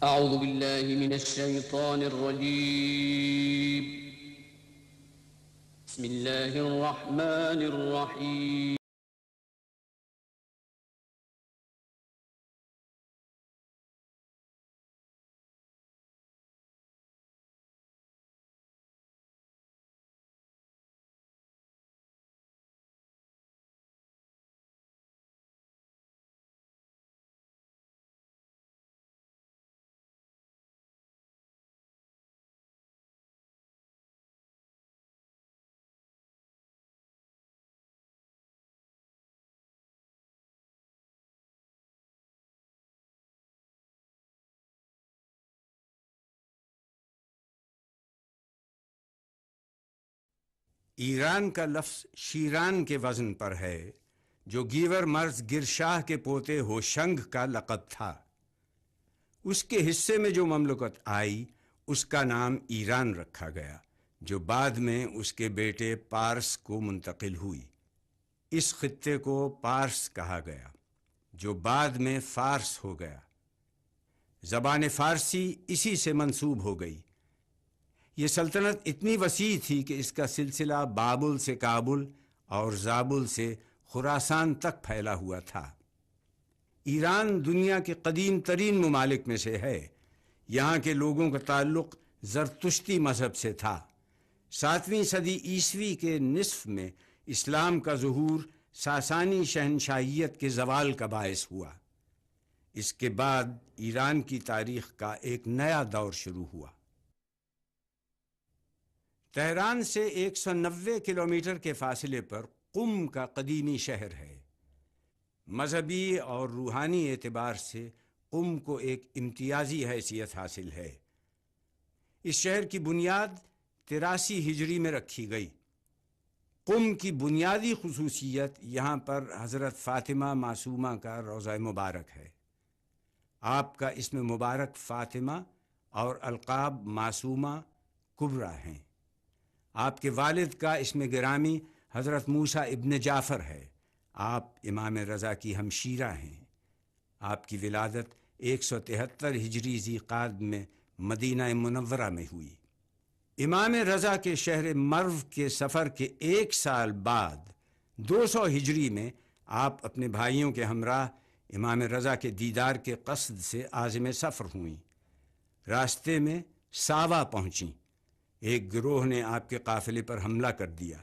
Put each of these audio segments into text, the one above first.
أعوذ بالله من الشيطان الرجيم. بسم الله الرحمن الرحيم. ایران کا لفظ شیران کے وزن پر ہے، جو گیور مرز گرشاہ کے پوتے ہوشنگ کا لقب تھا۔ اس کے حصے میں جو مملکت آئی اس کا نام ایران رکھا گیا، جو بعد میں اس کے بیٹے پارس کو منتقل ہوئی۔ اس خطے کو پارس کہا گیا، جو بعد میں فارس ہو گیا۔ زبان فارسی اسی سے منسوب ہو گئی۔ یہ سلطنت اتنی وسیع تھی کہ اس کا سلسلہ بابل سے کابل اور زابل سے خراسان تک پھیلا ہوا تھا۔ ایران دنیا کے قدیم ترین ممالک میں سے ہے۔ یہاں کے لوگوں کا تعلق زرتشتی مذہب سے تھا۔ 7ویں صدی عیسوی کے نصف میں اسلام کا ظہور ساسانی شہنشاہیت کے زوال کا باعث ہوا۔ اس کے بعد ایران کی تاریخ کا ایک نیا دور شروع ہوا۔ تہران سے 190 کلومیٹر کے فاصلے پر قم کا قدیمی شہر ہے۔ مذہبی اور روحانی اعتبار سے قم کو ایک امتیازی حیثیت حاصل ہے۔ اس شہر کی بنیاد 83 ہجری میں رکھی گئی۔ قم کی بنیادی خصوصیت یہاں پر حضرت فاطمہ معصومہ کا روضہ مبارک ہے۔ آپ کا اسم مبارک فاطمہ اور القاب معصومہ کبریٰ ہیں۔ آپ کے والد کا اسم گرامی حضرت موسیٰ ابن جعفر ہے۔ آپ امام رضا کی ہمشیرہ ہیں۔ آپ کی ولادت 173 ہجری ذی قعد میں مدینہ منورہ میں ہوئی۔ امام رضا کے شہر مرو کے سفر کے 1 سال بعد 200 ہجری میں آپ اپنے بھائیوں کے ہمراہ امام رضا کے دیدار کے قصد سے عازم سفر ہوئیں۔ راستے میں ساوا پہنچیں۔ ایک گروہ نے آپ کے قافلے پر حملہ کر دیا،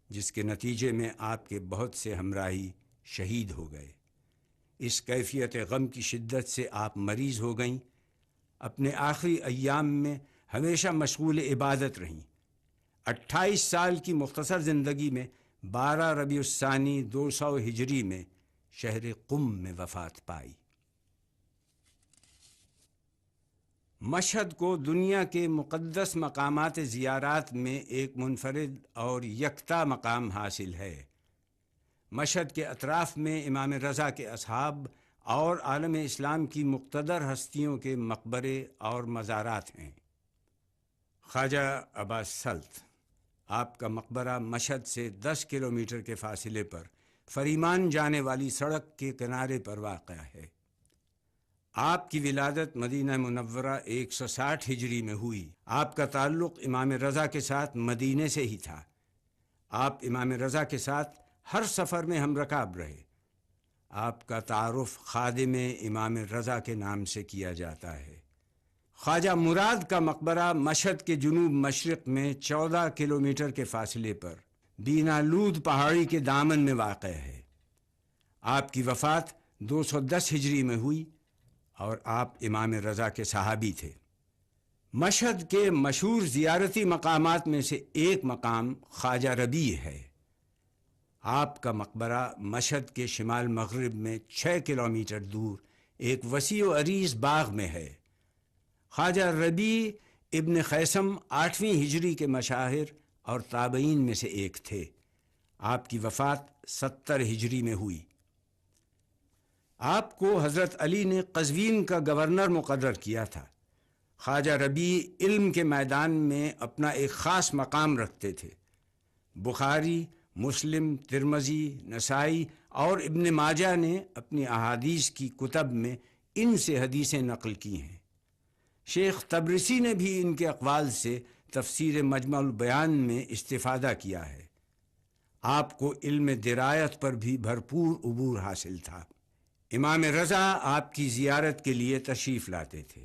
جس کے نتیجے میں آپ کے بہت سے ہمراہی شہید ہو گئے۔ اس کیفیت غم کی شدت سے آپ مریض ہو گئیں۔ اپنے آخری ایام میں ہمیشہ مشغول عبادت رہیں۔ 28 سال کی مختصر زندگی میں 12 ربیع الثانی 200 ہجری میں شہر قم میں وفات پائی۔ مشہد کو دنیا کے مقدس مقامات زیارات میں ایک منفرد اور یکتا مقام حاصل ہے۔ مشہد کے اطراف میں امام رضا کے اصحاب اور عالم اسلام کی مقتدر ہستیوں کے مقبرے اور مزارات ہیں۔ خواجہ ابا سلط، آپ کا مقبرہ مشہد سے 10 کلومیٹر کے فاصلے پر فریمان جانے والی سڑک کے کنارے پر واقع ہے۔ آپ کی ولادت مدینہ منورہ 160 ہجری میں ہوئی۔ آپ کا تعلق امام رضا کے ساتھ مدینے سے ہی تھا۔ آپ امام رضا کے ساتھ ہر سفر میں ہم رکاب رہے۔ آپ کا تعارف خادم امام رضا کے نام سے کیا جاتا ہے۔ خواجہ مراد کا مقبرہ مشہد کے جنوب مشرق میں 14 کلومیٹر کے فاصلے پر بینالود پہاڑی کے دامن میں واقع ہے۔ آپ کی وفات 210 ہجری میں ہوئی اور آپ امام رضا کے صحابی تھے۔ مشہد کے مشہور زیارتی مقامات میں سے ایک مقام خواجہ ربیع ہے۔ آپ کا مقبرہ مشہد کے شمال مغرب میں 6 کلومیٹر دور ایک وسیع و عریض باغ میں ہے۔ خواجہ ربیع ابن خیثم 8ویں ہجری کے مشاہیر اور تابعین میں سے ایک تھے۔ آپ کی وفات 70 ہجری میں ہوئی۔ آپ کو حضرت علی نے قزوین کا گورنر مقرر کیا تھا۔ خواجہ ربیع علم کے میدان میں اپنا ایک خاص مقام رکھتے تھے۔ بخاری، مسلم، ترمذی، نسائی اور ابن ماجہ نے اپنی احادیث کی کتب میں ان سے حدیثیں نقل کی ہیں۔ شیخ تبرسی نے بھی ان کے اقوال سے تفسیر مجمع البیان میں استفادہ کیا ہے۔ آپ کو علم درایت پر بھی بھرپور عبور حاصل تھا۔ امام رضا آپ کی زیارت کے لیے تشریف لاتے تھے۔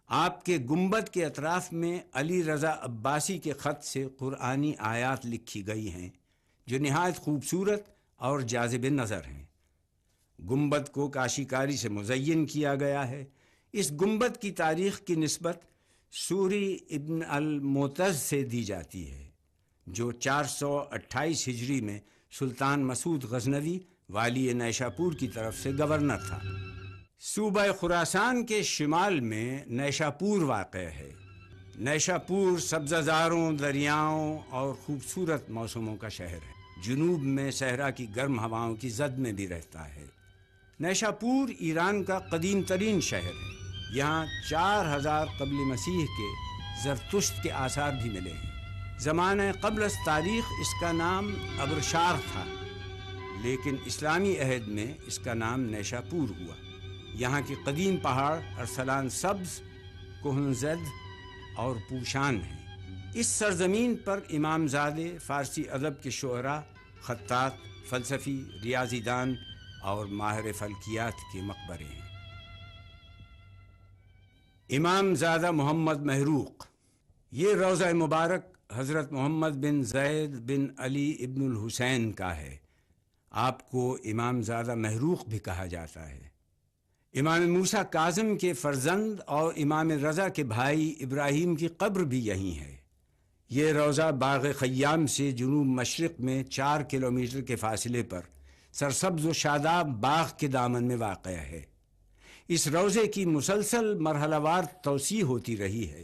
آپ کے گنبد کے اطراف میں علی رضا عباسی کے خط سے قرآنی آیات لکھی گئی ہیں جو نہایت خوبصورت اور جاذب نظر ہیں۔ گنبد کو کاشی کاری سے مزین کیا گیا ہے۔ اس گنبد کی تاریخ کی نسبت سوری ابن المعتز سے دی جاتی ہے جو 428 ہجری میں سلطان مسعود غزنوی والی نیشاپور کی طرف سے گورنر تھا۔ صوبہ خراسان کے شمال میں نیشاپور واقع ہے۔ نیشاپور سبززاروں، دریاؤں اور خوبصورت موسموں کا شہر ہے۔ جنوب میں صحرا کی گرم ہواؤں کی زد میں بھی رہتا ہے۔ نیشاپور ایران کا قدیم ترین شہر ہے۔ یہاں 4000 قبل مسیح کے زرتشت کے آثار بھی ملے ہیں۔ زمانہ قبل از تاریخ اس کا نام ابرشار تھا، لیکن اسلامی عہد میں اس کا نام نیشاپور ہوا۔ یہاں کے قدیم پہاڑ ارسلان سبز، کہنزد اور پوشان ہیں۔ اس سرزمین پر امام زادے، فارسی ادب کے شعراء، خطاط، فلسفی، ریاضی دان اور ماہر فلکیات کے مقبرے ہیں۔ امام زادہ محمد محروق، یہ روضہ مبارک حضرت محمد بن زید بن علی ابن الحسین کا ہے۔ آپ کو امام زادہ محروق بھی کہا جاتا ہے۔ امام موسیٰ کاظم کے فرزند اور امام رضا کے بھائی ابراہیم کی قبر بھی یہیں ہے۔ یہ روضہ باغ خیام سے جنوب مشرق میں 4 کلومیٹر کے فاصلے پر سرسبز و شاداب باغ کے دامن میں واقع ہے۔ اس روضے کی مسلسل مرحلہ وار توسیع ہوتی رہی ہے۔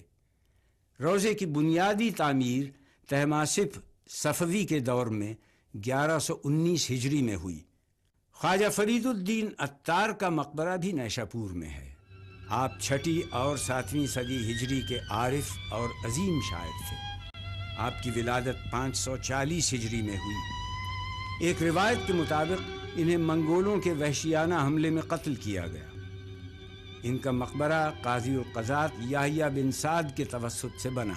روضے کی بنیادی تعمیر طہماسپ صفوی کے دور میں 1119 ہجری میں ہوئی۔ خواجہ فرید الدین عطار کا مقبرہ بھی نیشاپور میں ہے۔ آپ 6 اور 7ویں صدی ہجری کے عارف اور عظیم شاعر تھے۔ آپ کی ولادت 540 ہجری میں ہوئی۔ ایک روایت کے مطابق انہیں منگولوں کے وحشیانہ حملے میں قتل کیا گیا۔ ان کا مقبرہ قاضی القضات یحییٰ بن سعد کے توسط سے بنا۔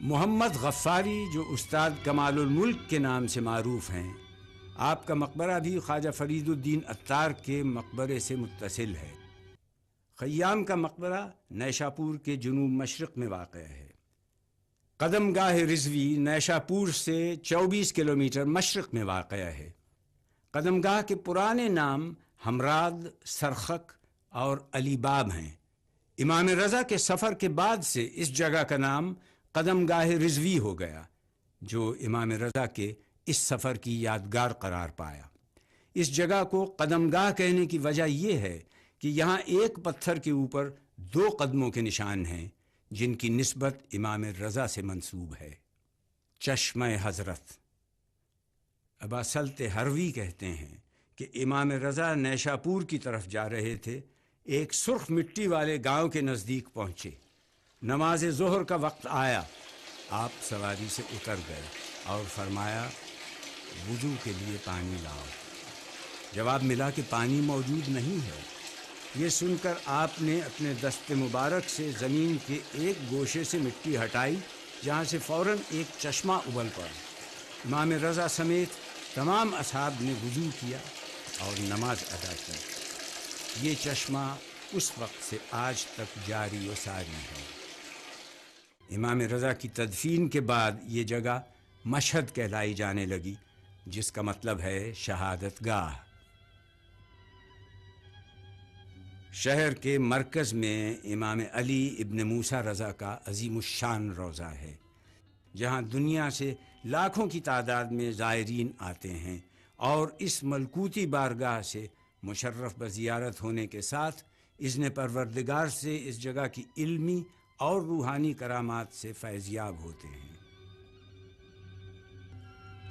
محمد غفاری جو استاد کمال الملک کے نام سے معروف ہیں، آپ کا مقبرہ بھی خواجہ فرید الدین عطار کے مقبرے سے متصل ہے۔ خیام کا مقبرہ نیشاپور کے جنوب مشرق میں واقع ہے۔ قدم گاہ رضوی نیشاپور سے 24 کلومیٹر مشرق میں واقع ہے۔ قدم گاہ کے پرانے نام ہمراد، سرخک اور علی باب ہیں۔ امام رضا کے سفر کے بعد سے اس جگہ کا نام قدم گاہ رضوی ہو گیا، جو امام رضا کے اس سفر کی یادگار قرار پایا۔ اس جگہ کو قدم گاہ کہنے کی وجہ یہ ہے کہ یہاں ایک پتھر کے اوپر 2 قدموں کے نشان ہیں جن کی نسبت امام رضا سے منسوب ہے۔ چشمہ حضرت، ابا سلط ہروی کہتے ہیں کہ امام رضا نیشاپور کی طرف جا رہے تھے، ایک سرخ مٹی والے گاؤں کے نزدیک پہنچے۔ نماز ظہر کا وقت آیا، آپ سواری سے اتر گئے اور فرمایا وضو کے لیے پانی لاؤ۔ جواب ملا کہ پانی موجود نہیں ہے۔ یہ سن کر آپ نے اپنے دست مبارک سے زمین کے ایک گوشے سے مٹی ہٹائی، جہاں سے فوراً ایک چشمہ ابل پڑا۔ امام رضا سمیت تمام اصحاب نے وضو کیا اور نماز ادا کی۔ یہ چشمہ اس وقت سے آج تک جاری و ساری ہے۔ امام رضا کی تدفین کے بعد یہ جگہ مشہد کہلائی جانے لگی، جس کا مطلب ہے شہادت گاہ۔ شہر کے مرکز میں امام علی ابن موسیٰ رضا کا عظیم الشان روضہ ہے، جہاں دنیا سے لاکھوں کی تعداد میں زائرین آتے ہیں اور اس ملکوتی بارگاہ سے مشرف بزیارت ہونے کے ساتھ اذن پروردگار سے اس جگہ کی علمی اور روحانی کرامات سے فیضیاب ہوتے ہیں۔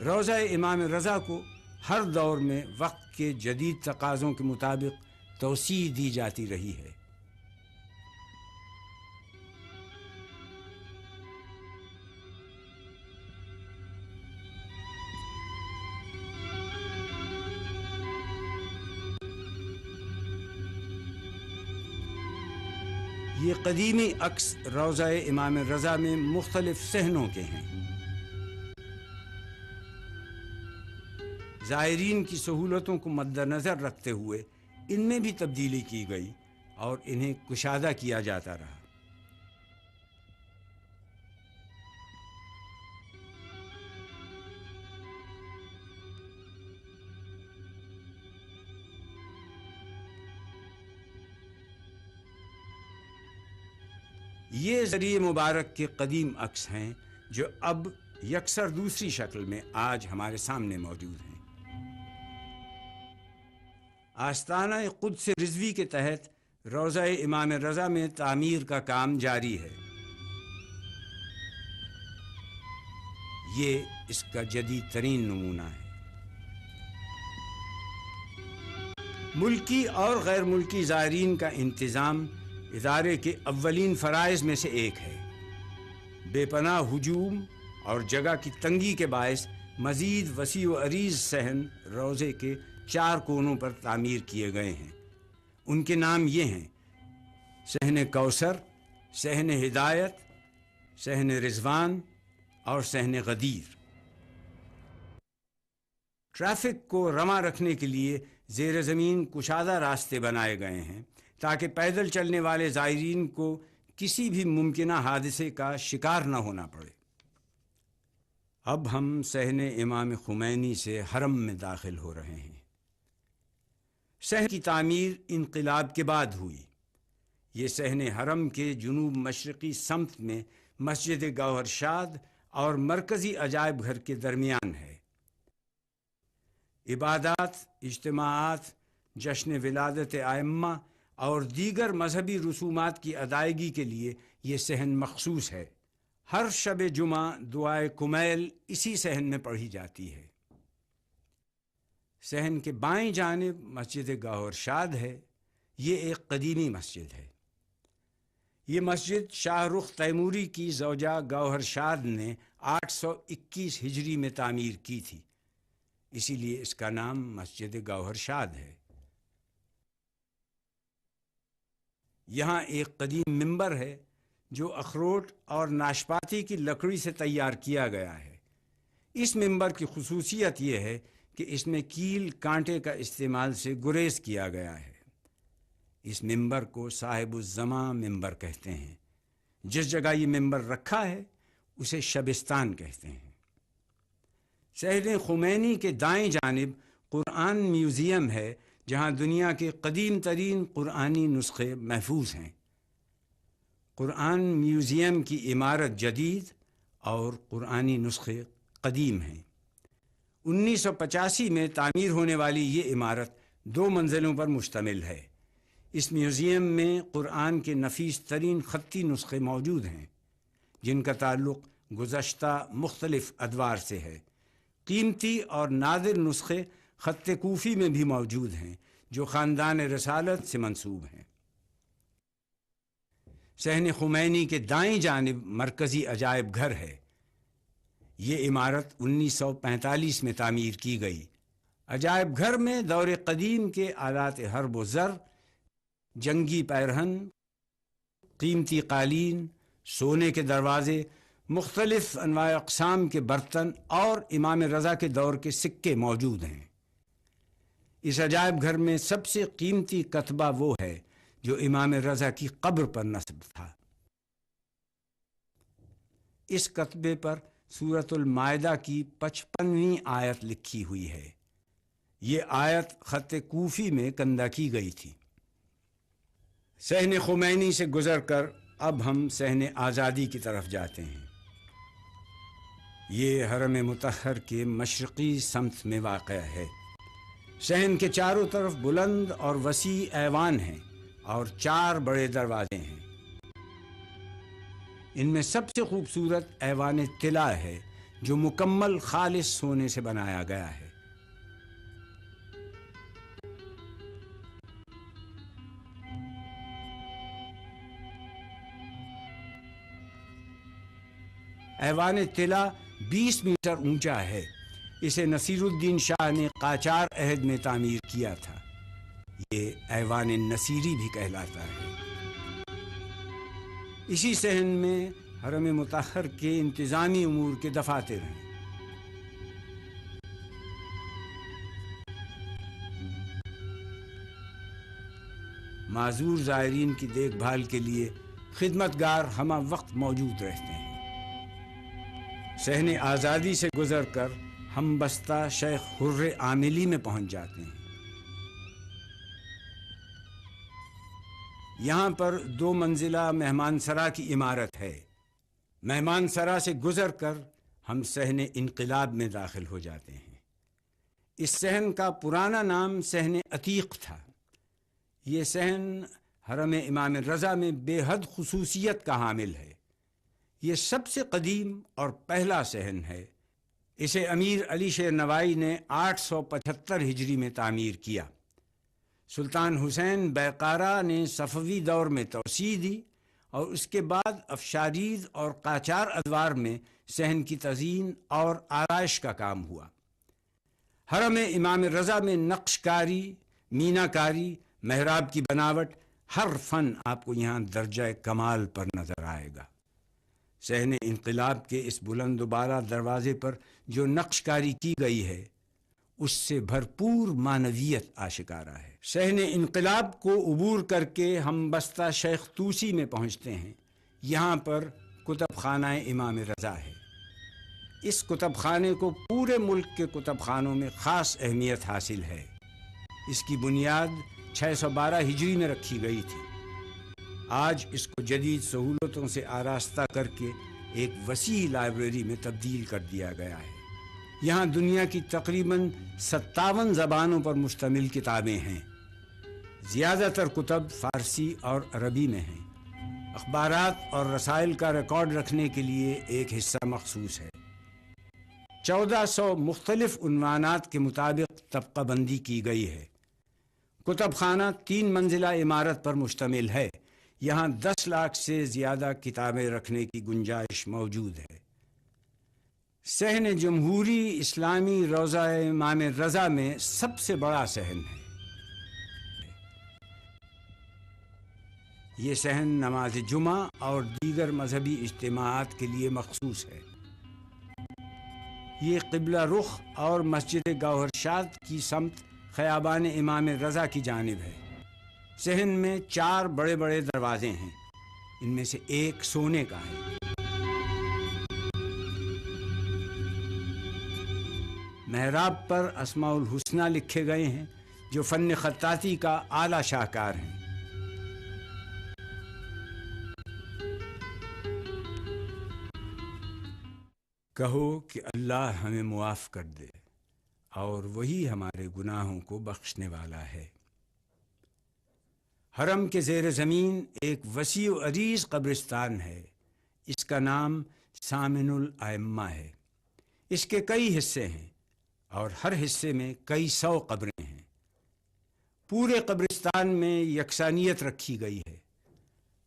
روضہ امام رضا کو ہر دور میں وقت کے جدید تقاضوں کے مطابق توسیع دی جاتی رہی ہے۔ یہ قدیمی عکس روضہ امام رضا میں مختلف صحنوں کے ہیں۔ زائرین کی سہولتوں کو مد نظر رکھتے ہوئے ان میں بھی تبدیلی کی گئی اور انہیں کشادہ کیا جاتا رہا۔ یہ ذریعہ مبارک کے قدیم عکس ہیں جو اب یکسر دوسری شکل میں آج ہمارے سامنے موجود ہیں۔ آستانہ قدس رضوی کے تحت روضہ امام رضا میں تعمیر کا کام جاری ہے۔ یہ اس کا جدید ترین نمونہ ہے۔ ملکی اور غیر ملکی زائرین کا انتظام ادارے کے اولین فرائض میں سے ایک ہے۔ بے پناہ ہجوم اور جگہ کی تنگی کے باعث مزید وسیع و عریض صحن روضے کے 4 کونوں پر تعمیر کیے گئے ہیں۔ ان کے نام یہ ہیں: صحن کوثر، صحن ہدایت، صحن رضوان اور صحن غدیر۔ ٹریفک کو رواں رکھنے کے لیے زیر زمین کشادہ راستے بنائے گئے ہیں تاکہ پیدل چلنے والے زائرین کو کسی بھی ممکنہ حادثے کا شکار نہ ہونا پڑے۔ اب ہم صحن امام خمینی سے حرم میں داخل ہو رہے ہیں۔ صحن کی تعمیر انقلاب کے بعد ہوئی۔ یہ صحن حرم کے جنوب مشرقی سمت میں مسجد گوہر شاد اور مرکزی عجائب گھر کے درمیان ہے۔ عبادات، اجتماعات، جشن ولادت ائمہ اور دیگر مذہبی رسومات کی ادائیگی کے لیے یہ صحن مخصوص ہے۔ ہر شب جمعہ دعائے کمیل اسی صحن میں پڑھی جاتی ہے۔ صحن کے بائیں جانب مسجد گوہر شاد ہے۔ یہ ایک قدیمی مسجد ہے۔ یہ مسجد شاہ رخ تیموری کی زوجہ گوہر شاد نے 821 ہجری میں تعمیر کی تھی، اسی لیے اس کا نام مسجد گوہر شاد ہے۔ یہاں ایک قدیم منبر ہے جو اخروٹ اور ناشپاتی کی لکڑی سے تیار کیا گیا ہے۔ اس منبر کی خصوصیت یہ ہے کہ اس میں کیل کانٹے کا استعمال سے گریز کیا گیا ہے۔ اس منبر کو صاحب الزماں منبر کہتے ہیں۔ جس جگہ یہ منبر رکھا ہے اسے شبستان کہتے ہیں۔ صحن خمینی کے دائیں جانب قرآن میوزیم ہے جہاں دنیا کے قدیم ترین قرآنی نسخے محفوظ ہیں۔ قرآن میوزیم کی عمارت جدید اور قرآنی نسخے قدیم ہیں۔ 1985 میں تعمیر ہونے والی یہ عمارت 2 منزلوں پر مشتمل ہے۔ اس میوزیم میں قرآن کے نفیس ترین خطی نسخے موجود ہیں جن کا تعلق گزشتہ مختلف ادوار سے ہے۔ قیمتی اور نادر نسخے خط کوفی میں بھی موجود ہیں جو خاندان رسالت سے منسوب ہیں۔ صحن خمینی کے دائیں جانب مرکزی عجائب گھر ہے۔ یہ عمارت 1945 میں تعمیر کی گئی۔ عجائب گھر میں دور قدیم کے آلات حرب و زر، جنگی پیرہن، قیمتی قالین، سونے کے دروازے، مختلف انواع اقسام کے برتن اور امام رضا کے دور کے سکے موجود ہیں۔ اس عجائب گھر میں سب سے قیمتی کتبہ وہ ہے جو امام رضا کی قبر پر نصب تھا۔ اس کتبے پر سورۃ المائدہ کی 55ویں آیت لکھی ہوئی ہے۔ یہ آیت خط کوفی میں کندہ کی گئی تھی۔ صحن خمینی سے گزر کر اب ہم صحن آزادی کی طرف جاتے ہیں۔ یہ حرم مطہر کے مشرقی سمت میں واقع ہے۔ صحن کے چاروں طرف بلند اور وسیع ایوان ہیں اور 4 بڑے دروازے ہیں۔ ان میں سب سے خوبصورت ایوان طلا ہے جو مکمل خالص سونے سے بنایا گیا ہے۔ ایوان طلا 20 میٹر اونچا ہے۔ اسے نصیر الدین شاہ نے قاجار عہد میں تعمیر کیا تھا۔ یہ ایوان نصیری بھی کہلاتا ہے۔ اسی صحن میں حرم مطہر کے انتظامی امور کے دفاتر ہیں۔ معذور زائرین کی دیکھ بھال کے لیے خدمتگار ہمہ وقت موجود رہتے ہیں۔ صحن آزادی سے گزر کر ہم بستہ شیخ حر عاملی میں پہنچ جاتے ہیں۔ یہاں پر 2 منزلہ مہمان سرا کی عمارت ہے۔ مہمان سرا سے گزر کر ہم صحن انقلاب میں داخل ہو جاتے ہیں۔ اس صحن کا پرانا نام صحن عتیق تھا۔ یہ صحن حرم امام رضا میں بے حد خصوصیت کا حامل ہے۔ یہ سب سے قدیم اور پہلا صحن ہے۔ اسے امیر علی شیر نوائی نے 875 ہجری میں تعمیر کیا۔ سلطان حسین بیقارہ نے صفوی دور میں توسیع دی اور اس کے بعد افشارید اور قاچار ادوار میں صحن کی تزئین اور آرائش کا کام ہوا۔ حرم امام رضا میں نقش کاری، مینا کاری، محراب کی بناوٹ، ہر فن آپ کو یہاں درجہ کمال پر نظر آئے گا۔ صحن انقلاب کے اس بلند و بالا دروازے پر جو نقش کاری کی گئی ہے اس سے بھرپور معنویت آشکارا ہے۔ صحن انقلاب کو عبور کر کے ہم بستہ شیخ طوسی میں پہنچتے ہیں۔ یہاں پر کتب خانہ امام رضا ہے۔ اس کتب خانے کو پورے ملک کے کتب خانوں میں خاص اہمیت حاصل ہے۔ اس کی بنیاد 612 ہجری میں رکھی گئی تھی۔ آج اس کو جدید سہولتوں سے آراستہ کر کے ایک وسیع لائبریری میں تبدیل کر دیا گیا ہے۔ یہاں دنیا کی تقریباً 57 زبانوں پر مشتمل کتابیں ہیں۔ زیادہ تر کتب فارسی اور عربی میں ہیں۔ اخبارات اور رسائل کا ریکارڈ رکھنے کے لیے ایک حصہ مخصوص ہے۔ 1400 مختلف عنوانات کے مطابق طبقہ بندی کی گئی ہے۔ کتب خانہ 3 منزلہ عمارت پر مشتمل ہے۔ یہاں 10 لاکھ سے زیادہ کتابیں رکھنے کی گنجائش موجود ہے۔ صحن جمہوری اسلامی روضہ امام رضا میں سب سے بڑا صحن ہے۔ یہ صحن نماز جمعہ اور دیگر مذہبی اجتماعات کے لیے مخصوص ہے۔ یہ قبلہ رخ اور مسجد گوہر شاد کی سمت خیابان امام رضا کی جانب ہے۔ صحن میں 4 بڑے بڑے دروازے ہیں۔ ان میں سے ایک سونے کا ہے۔ محراب پر اسماء الحسنی لکھے گئے ہیں جو فن خطاطی کا اعلیٰ شاہکار ہیں۔ کہو کہ اللہ ہمیں معاف کر دے اور وہی ہمارے گناہوں کو بخشنے والا ہے۔ حرم کے زیر زمین ایک وسیع و عریض قبرستان ہے۔ اس کا نام سامن الائمہ ہے۔ اس کے کئی حصے ہیں اور ہر حصے میں کئی 100 قبریں ہیں۔ پورے قبرستان میں یکسانیت رکھی گئی ہے۔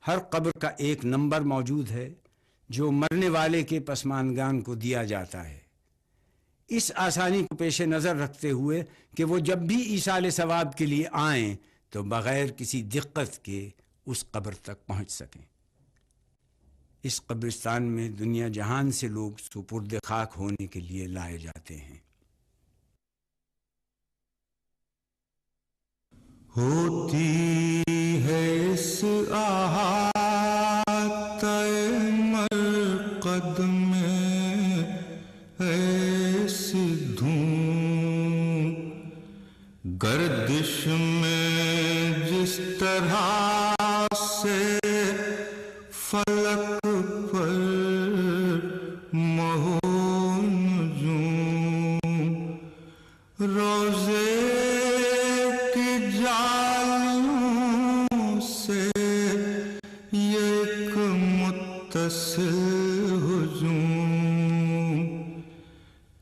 ہر قبر کا ایک نمبر موجود ہے جو مرنے والے کے پسماندگان کو دیا جاتا ہے۔ اس آسانی کو پیش نظر رکھتے ہوئے کہ وہ جب بھی ایصال ثواب کے لیے آئیں تو بغیر کسی دقت کے اس قبر تک پہنچ سکیں۔ اس قبرستان میں دنیا جہان سے لوگ سپرد خاک ہونے کے لیے لائے جاتے ہیں۔ ہوتی ہے اس احاطہ مرقد میں ایسی دھوم، گردش میں جس طرح سے فلک پر مہو نجوم، روزے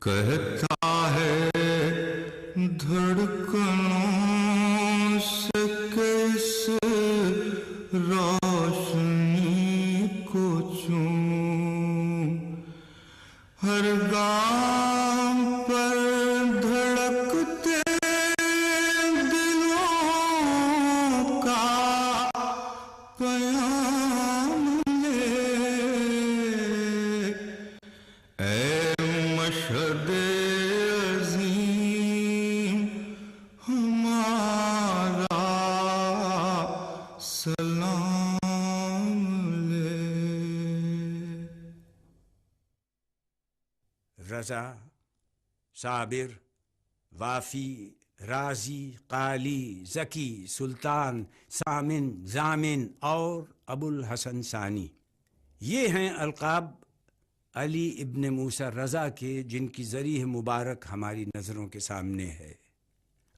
کہتا ہے دھڑکنوں سے کس روشنی کو چوں، ہر گام پر دھڑکتے دلوں کا پیام لے رضا، صابر، وافی، راضی، قالی، ذکی، سلطان، سامن، ضامن اور ابو الحسن ثانی، یہ ہیں القاب علی ابن موسیٰ رضا کے، جن کی ذریح مبارک ہماری نظروں کے سامنے ہے۔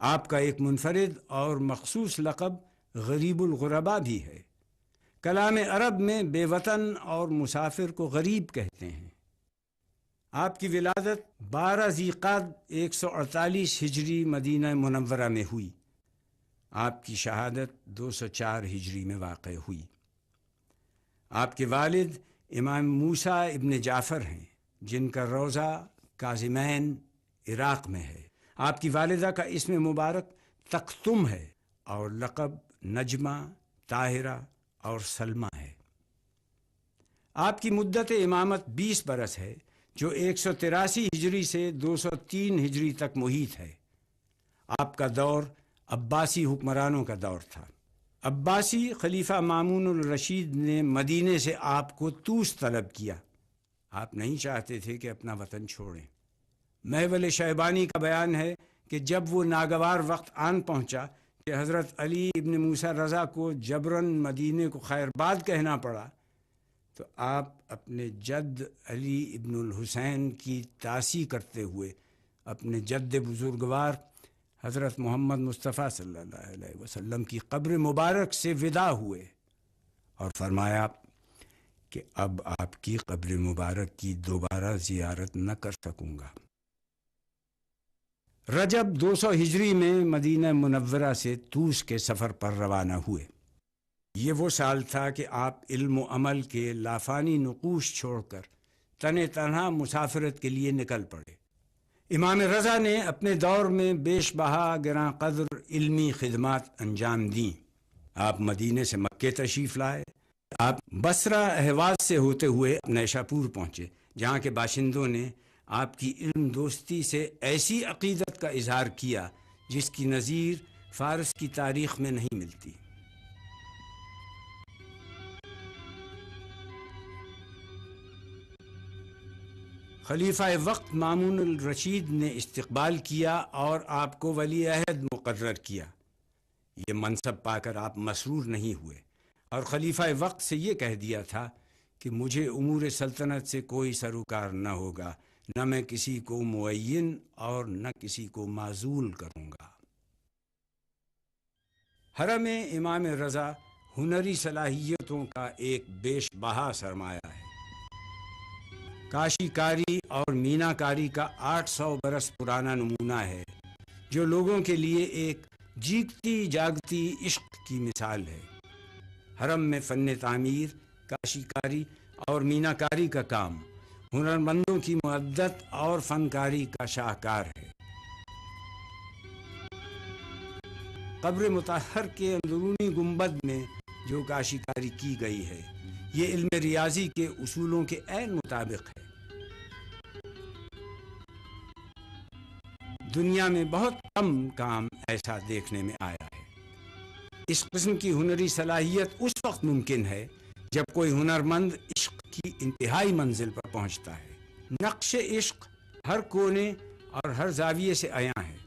آپ کا ایک منفرد اور مخصوص لقب غریب الغربا بھی ہے۔ کلام عرب میں بے وطن اور مسافر کو غریب کہتے ہیں۔ آپ کی ولادت 12 ذیقعد 148 ہجری مدینہ منورہ میں ہوئی۔ آپ کی شہادت 204 ہجری میں واقع ہوئی۔ آپ کے والد امام موسیٰ ابن جعفر ہیں، جن کا روضہ کاظمین عراق میں ہے۔ آپ کی والدہ کا اسم مبارک تختم ہے اور لقب نجمہ، طاہرہ اور سلمہ ہے۔ آپ کی مدت امامت 20 برس ہے، جو 183 ہجری سے 203 ہجری تک محیط ہے۔ آپ کا دور عباسی حکمرانوں کا دور تھا۔ عباسی خلیفہ مامون الرشید نے مدینے سے آپ کو طوس طلب کیا۔ آپ نہیں چاہتے تھے کہ اپنا وطن چھوڑیں۔ محول شیبانی کا بیان ہے کہ جب وہ ناگوار وقت آن پہنچا کہ حضرت علی ابن موسیٰ رضا کو جبراً مدینے کو خیرباد کہنا پڑا، تو آپ اپنے جد علی ابن الحسین کی تاسی کرتے ہوئے اپنے جد بزرگوار حضرت محمد مصطفیٰ صلی اللہ علیہ وسلم کی قبر مبارک سے ودا ہوئے اور فرمایا کہ اب آپ کی قبر مبارک کی دوبارہ زیارت نہ کر سکوں گا۔ رجب 200 ہجری میں مدینہ منورہ سے طوس کے سفر پر روانہ ہوئے۔ یہ وہ سال تھا کہ آپ علم و عمل کے لافانی نقوش چھوڑ کر تنہا مسافرت کے لیے نکل پڑے۔ امام رضا نے اپنے دور میں بیش بہا گراں قدر علمی خدمات انجام دیں۔ آپ مدینے سے مکے تشریف لائے۔ آپ بصرہ اہواز سے ہوتے ہوئے نیشاپور پہنچے، جہاں کے باشندوں نے آپ کی علم دوستی سے ایسی عقیدت کا اظہار کیا جس کی نظیر فارس کی تاریخ میں نہیں ملتی۔ خلیفہ وقت مامون الرشید نے استقبال کیا اور آپ کو ولی عہد مقرر کیا۔ یہ منصب پا کر آپ مسرور نہیں ہوئے اور خلیفہ وقت سے یہ کہہ دیا تھا کہ مجھے امور سلطنت سے کوئی سروکار نہ ہوگا، نہ میں کسی کو معین اور نہ کسی کو معزول کروں گا۔ حرم امام رضا ہنری صلاحیتوں کا ایک بیش بہا سرمایہ ہے۔ کاشی کاری اور مینا کاری کا 800 برس پرانا نمونہ ہے، جو لوگوں کے لیے ایک جیگتی جاگتی عشق کی مثال ہے۔ حرم میں فن تعمیر، کاشی کاری اور مینا کاری کا کام ہنرمندوں کی معدت اور فنکاری کا شاہکار ہے۔ قبر مطہر کے اندرونی گنبد میں جو کاشی کاری کی گئی ہے، یہ علم ریاضی کے اصولوں کے عین مطابق ہے۔ دنیا میں بہت کم کام ایسا دیکھنے میں آیا ہے۔ اس قسم کی ہنری صلاحیت اس وقت ممکن ہے جب کوئی ہنرمند عشق کی انتہائی منزل پر پہنچتا ہے۔ نقش عشق ہر کونے اور ہر زاویے سے عیاں ہے۔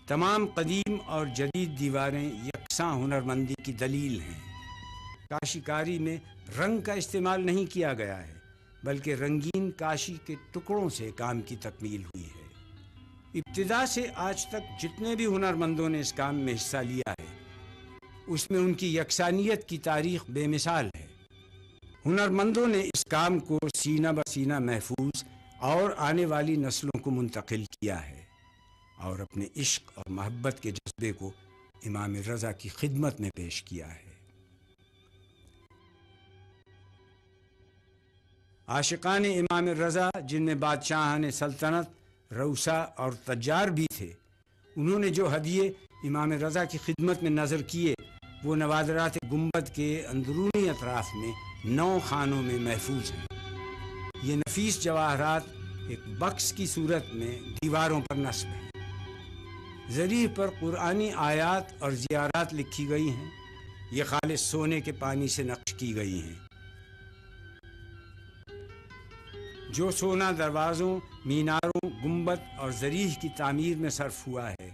تمام قدیم اور جدید دیواریں یکساں ہنرمندی کی دلیل ہیں۔ کاشی کاری میں رنگ کا استعمال نہیں کیا گیا ہے، بلکہ رنگین کاشی کے ٹکڑوں سے کام کی تکمیل ہوئی ہے۔ ابتدا سے آج تک جتنے بھی ہنرمندوں نے اس کام میں حصہ لیا ہے، اس میں ان کی یکسانیت کی تاریخ بے مثال ہے۔ ہنرمندوں نے اس کام کو سینہ بہ سینہ محفوظ اور آنے والی نسلوں کو منتقل کیا ہے، اور اپنے عشق اور محبت کے جذبے کو امام رضا کی خدمت میں پیش کیا ہے۔ عاشقان امام رضا، جن میں بادشاہان سلطنت، روسا اور تجار بھی تھے، انہوں نے جو ہدیے امام رضا کی خدمت میں نظر کیے، وہ نوادرات گنبد کے اندرونی اطراف میں 9 خانوں میں محفوظ ہیں۔ یہ نفیس جواہرات ایک بکس کی صورت میں دیواروں پر نصب ہیں۔ زریح پر قرآنی آیات اور زیارات لکھی گئی ہیں۔ یہ خالص سونے کے پانی سے نقش کی گئی ہیں۔ جو سونا دروازوں، میناروں، گنبد اور ضریح کی تعمیر میں صرف ہوا ہے،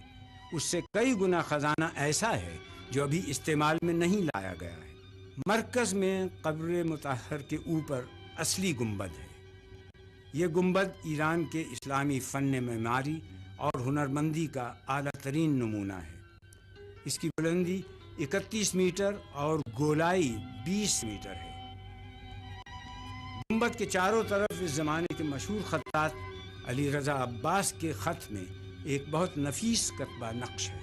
اس سے کئی گنا خزانہ ایسا ہے جو ابھی استعمال میں نہیں لایا گیا ہے۔ مرکز میں قبر مطہر کے اوپر اصلی گنبد ہے۔ یہ گنبد ایران کے اسلامی فن معماری اور ہنرمندی کا اعلیٰ ترین نمونہ ہے۔ اس کی بلندی 31 میٹر اور گولائی 20 میٹر ہے۔ گنبد کے چاروں طرف اس زمانے کے مشہور خطاط علی رضا عباس کے خط میں ایک بہت نفیس کتبہ نقش ہے۔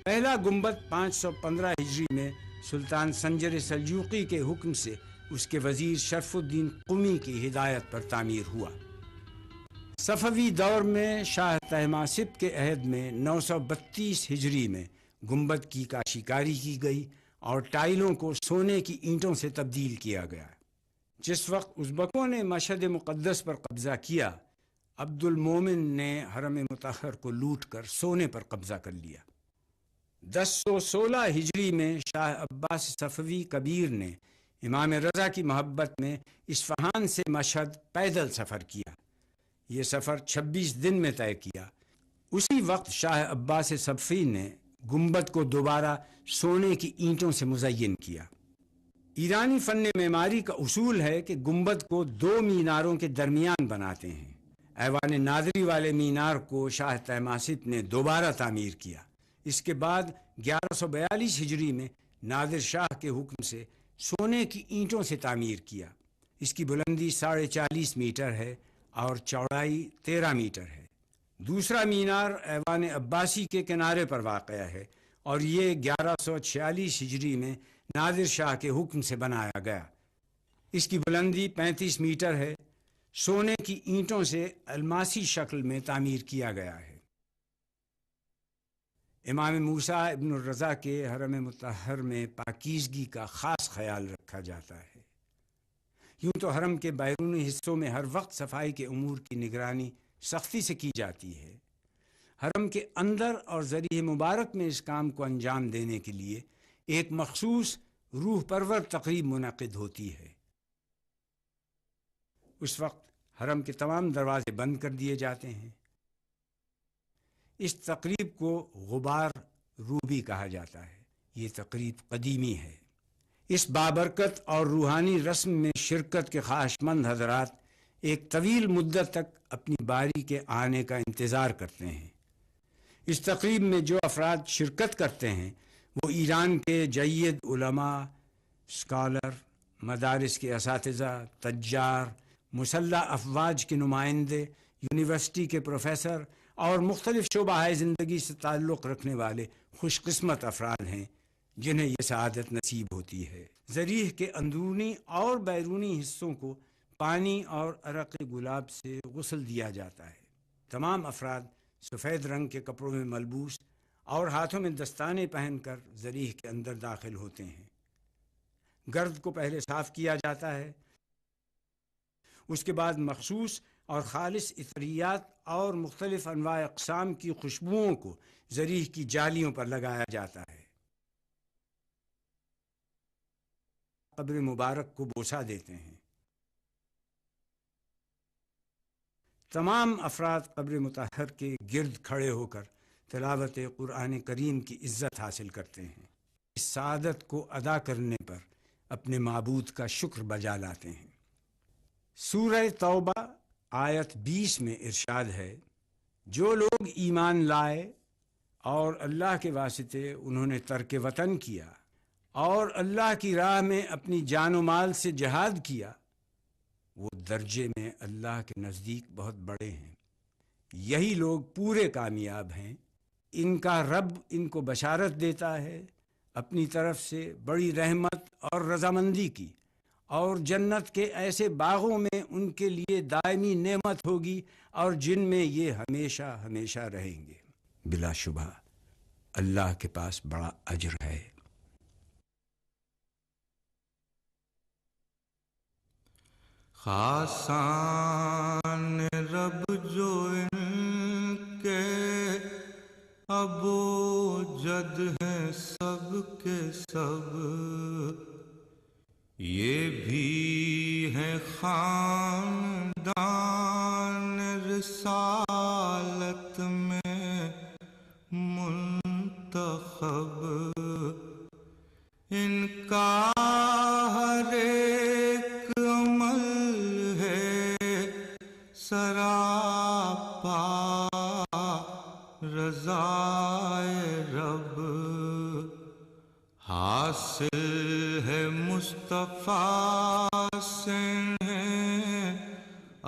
پہلا گنبد 515 ہجری میں سلطان سنجر سلجوقی کے حکم سے اس کے وزیر شرف الدین قمی کی ہدایت پر تعمیر ہوا۔ صفوی دور میں شاہ طہماسپ کے عہد میں 932 ہجری میں گنبد کی کاشیکاری کی گئی اور ٹائلوں کو سونے کی اینٹوں سے تبدیل کیا گیا۔ جس وقت ازبکوں نے مشہد مقدس پر قبضہ کیا، عبد المومن نے حرم مطہر کو لوٹ کر سونے پر قبضہ کر لیا۔ 1016 ہجری میں شاہ عباس صفوی کبیر نے امام رضا کی محبت میں اصفہان سے مشہد پیدل سفر کیا۔ یہ سفر 26 دن میں طے کیا۔ اسی وقت شاہ عباس صفوی نے گنبد کو دوبارہ سونے کی اینٹوں سے مزین کیا۔ ایرانی فن معماری کا اصول ہے کہ گنبد کو 2 میناروں کے درمیان بناتے ہیں۔ ایوان ناظری والے مینار کو شاہ طہماسپ نے دوبارہ تعمیر کیا۔ اس کے بعد 1142 ہجری میں نادر شاہ کے حکم سے سونے کی اینٹوں سے تعمیر کیا۔ اس کی بلندی 40.5 میٹر ہے اور چوڑائی 13 میٹر ہے۔ دوسرا مینار ایوان عباسی کے کنارے پر واقع ہے اور یہ 1146 ہجری میں نادر شاہ کے حکم سے بنایا گیا۔ اس کی بلندی 35 میٹر ہے۔ سونے کی اینٹوں سے الماسی شکل میں تعمیر کیا گیا ہے۔ امام موسیٰ ابن الرضا کے حرم مطہر میں پاکیزگی کا خاص خیال رکھا جاتا ہے۔ یوں تو حرم کے بیرونی حصوں میں ہر وقت صفائی کے امور کی نگرانی سختی سے کی جاتی ہے۔ حرم کے اندر اور ذریح مبارک میں اس کام کو انجام دینے کے لیے ایک مخصوص روح پرور تقریب منعقد ہوتی ہے۔ اس وقت حرم کے تمام دروازے بند کر دیے جاتے ہیں۔ اس تقریب کو غبار روبی کہا جاتا ہے۔ یہ تقریب قدیمی ہے۔ اس بابرکت اور روحانی رسم میں شرکت کے خواہشمند حضرات ایک طویل مدت تک اپنی باری کے آنے کا انتظار کرتے ہیں۔ اس تقریب میں جو افراد شرکت کرتے ہیں وہ ایران کے جید علماء، اسکالر، مدارس کے اساتذہ، تجار، مسلح افواج کے نمائندے، یونیورسٹی کے پروفیسر اور مختلف شعبہ زندگی سے تعلق رکھنے والے خوش قسمت افراد ہیں جنہیں یہ سعادت نصیب ہوتی ہے۔ ذریح کے اندرونی اور بیرونی حصوں کو پانی اور عرق گلاب سے غسل دیا جاتا ہے۔ تمام افراد سفید رنگ کے کپڑوں میں ملبوس اور ہاتھوں میں دستانے پہن کر ذریح کے اندر داخل ہوتے ہیں۔ گرد کو پہلے صاف کیا جاتا ہے، اس کے بعد مخصوص اور خالص عطریات اور مختلف انواع اقسام کی خوشبوؤں کو ذریح کی جالیوں پر لگایا جاتا ہے۔ قبر مبارک کو بوسہ دیتے ہیں۔ تمام افراد قبر مطہر کے گرد کھڑے ہو کر تلاوت قرآن کریم کی عزت حاصل کرتے ہیں۔ اس سعادت کو ادا کرنے پر اپنے معبود کا شکر بجا لاتے ہیں۔ سورہ توبہ آیت 20 میں ارشاد ہے، جو لوگ ایمان لائے اور اللہ کے واسطے انہوں نے ترک وطن کیا اور اللہ کی راہ میں اپنی جان و مال سے جہاد کیا، وہ درجے میں اللہ کے نزدیک بہت بڑے ہیں۔ یہی لوگ پورے کامیاب ہیں۔ ان کا رب ان کو بشارت دیتا ہے اپنی طرف سے بڑی رحمت اور رضامندی کی، اور جنت کے ایسے باغوں میں ان کے لیے دائمی نعمت ہوگی اور جن میں یہ ہمیشہ ہمیشہ رہیں گے۔ بلا شبہ اللہ کے پاس بڑا اجر ہے۔ خاصان رب جو ان کے ابو جد ہیں سب کے سب، یہ بھی ہے خاندان میدان رسالت میں منتخب، ان کا ہر ایک عمل ہے سراپا رضائے رب، حاصل ہے مصطفیٰ سے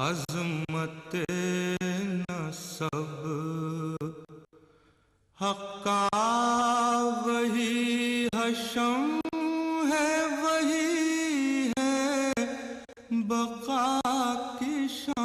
عظمت نسب، حقا وہی حشم ہے، وہی ہے بقا کی شان،